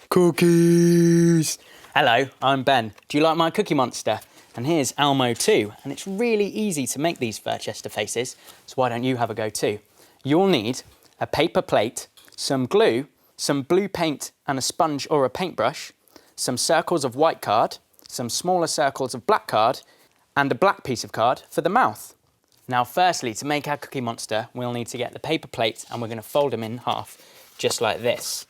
Cookies! Hello, I'm Ben. Do you like my Cookie Monster? And here's Elmo too. And it's really easy to make these Furchester faces, so why don't you have a go too? You'll need a paper plate, some glue, some blue paint and a sponge or a paintbrush, some circles of white card, some smaller circles of black card, and a black piece of card for the mouth. Now firstly, to make our Cookie Monster, we'll need to get the paper plates and we're going to fold them in half, just like this.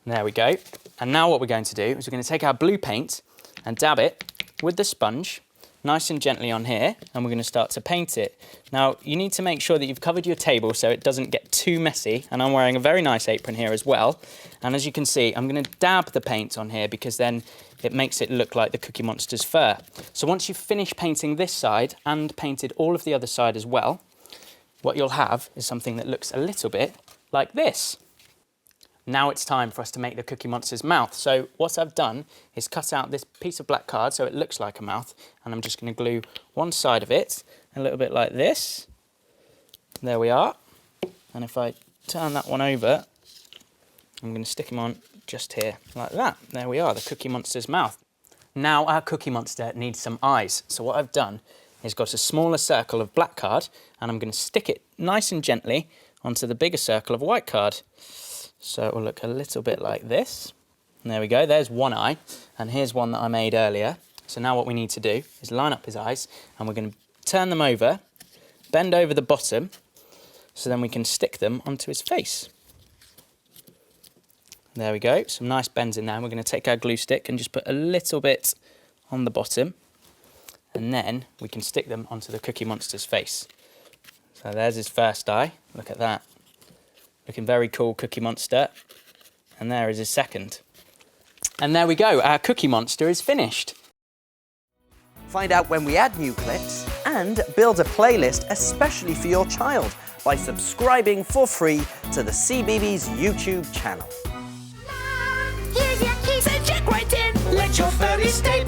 There we go. And now what we're going to do is we're going to take our blue paint and dab it with the sponge, nice and gently on here, and we're going to start to paint it. Now, you need to make sure that you've covered your table so it doesn't get too messy, and I'm wearing a very nice apron here as well. And as you can see, I'm going to dab the paint on here because then it makes it look like the Cookie Monster's fur. So once you've finished painting this side and painted all of the other side as well, what you'll have is something that looks a little bit like this. Now it's time for us to make the Cookie Monster's mouth. So what I've done is cut out this piece of black card so it looks like a mouth, and I'm just going to glue one side of it a little bit like this. There we are. And if I turn that one over, I'm going to stick him on just here like that. There we are, the Cookie Monster's mouth. Now our Cookie Monster needs some eyes. So what I've done is got a smaller circle of black card, and I'm going to stick it nice and gently onto the bigger circle of white card. So it will look a little bit like this. And there we go, there's one eye. And here's one that I made earlier. So now what we need to do is line up his eyes, and we're going to turn them over, bend over the bottom, so then we can stick them onto his face. There we go, some nice bends in there. We're going to take our glue stick and just put a little bit on the bottom, and then we can stick them onto the Cookie Monster's face. So there's his first eye, look at that. Looking very cool, Cookie Monster. And there is his second. And there we go, our Cookie Monster is finished. Find out when we add new clips and build a playlist especially for your child by subscribing for free to the CBeebies YouTube channel. Here's your keys and check right in. Let your furry stay